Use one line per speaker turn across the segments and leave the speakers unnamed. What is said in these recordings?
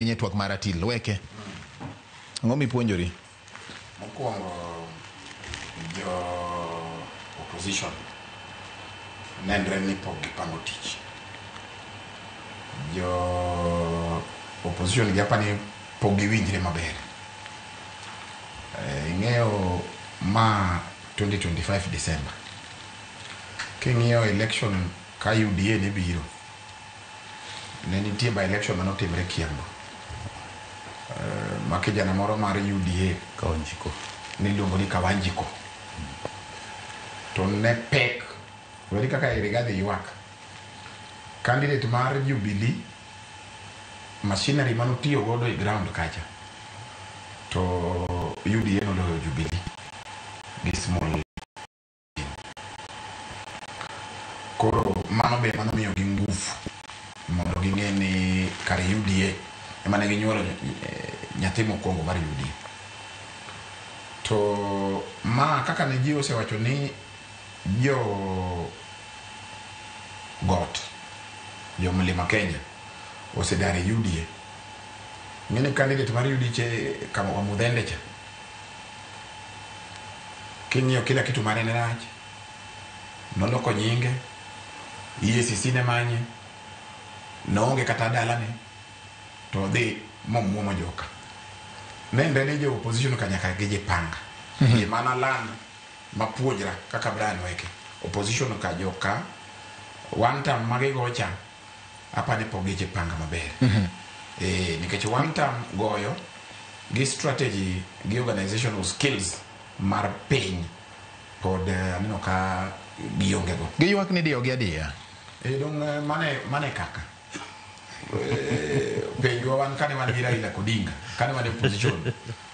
network maratil weke ngomi puonjori
mokwongo jo opposition nendre ni pok gipango tich jo opposition gi apani pok giwinjre maber ing'eyo ma 2025 December king'iyo election ka UDA ne biro ne nitie by election manotimre Kiambu ma kijana moro mar UDA
Kawanjiko
niluongo ni Kawanjiko to ne pek weri kaka Rigathi ywak candidate mar Jubilee machinery manotiyo godo e ground kacha to UDA noloyo Jubilee gi small koro mano be mano miyo gi nguvu mondo ging'e ni kar UDA ema ne ginyuolo nyathi mokwongo mar UDA to ma kaka ne ji osewacho ni jo got jo Mlima Kenya osedare UDA ng'eni candidate mar UDA che kama wa Mudhende cha king'iyo kila kitu mane ne rach noloko nyinge EACC ne manye noonge kata dalane to dhi momuomo joka nende ni jo opposition kanyaka gi panga mana lan mapuonjra kaka Brian Weke opposition ka joka one time mage gocha apane pogeje panga maber nikech one time goyo gi strategy gi organizational skills mar piny pod aneno ka gionge go
giywak ni dio gi adia
dong mane kaka penjo wan kane wan gi Raila Odinga kane wan e opposition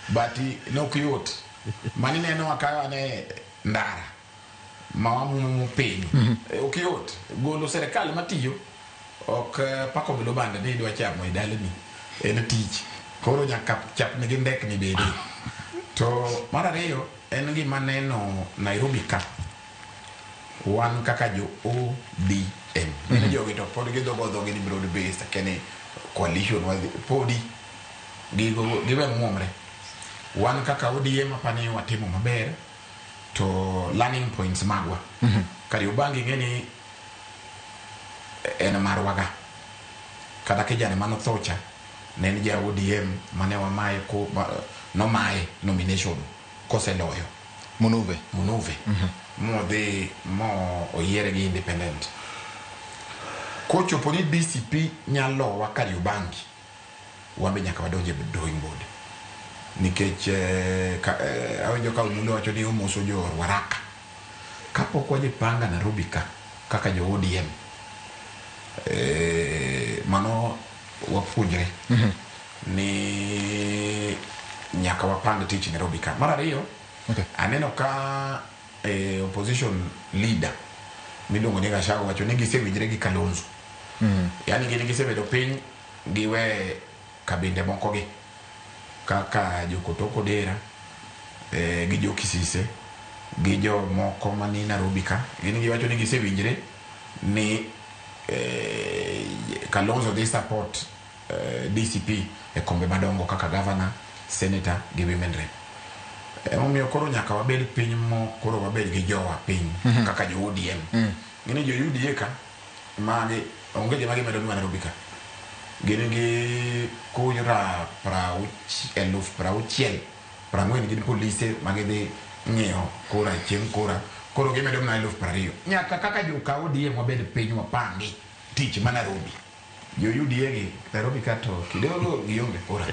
but nok yot mani neno akawa ne ndara mawamu piny ok yot golo serikal matiyo ok pako bilo bande ni idwa chamo idalani en tich koro nyaka chap ni ndek ni bede to mar ariyo en gima neno Nairobi ka wan kaka jo ODM ne jogi to pod gidhogodho gi ni broad based kene coalition wa podi giwe muomre wan kaka ODM apani watimo maber to learning points magwa Kariobangi ng'eni en marwaga kada kijana mano thocha ne en ja ODM mane wamaye ko no mae nomination koseloyo
Munuve
modhi mo oyiere gi independent kochopo ni DCP nyalo wa Kariobangi wambe nyaka wadonje drawing board nikech awinjo ka umundo wacho ni umoso jo waraka kapok waje panga Nairobi ka kaka jo ODM mano wapuonjre ni nyaka wapang tich Nairobi ka mar ariyo aneno ka opposition leader miluongo ni Gachagua wacho ni gisewinjre gi Kalonzo yani gini gisebedo piny giwe kabinde moko gi kaka Jokotoko Dera gi jo Kisise gi jo moko mani Nairobi ka gini giwacho ni gisewinjre ni Kalonzo dhi support DCP e kombe madongo kaka governor, senator gi women rep omiyo koro nyaka wabed piny mo koro wabed gi jowa piny kaka jo ODM gini jo UDA ka magi onge jema gimedo ni Nairobi ka gini gi kura 60,000 40 gini polise magi dhi ng'iyo kura chieng' kura koro gimedo na 20,000 nyaka kaka jo ka ODM wabed piny wapangi tich ma Nairobi jo UDA gi Nairobi ka to kidogo gionge kura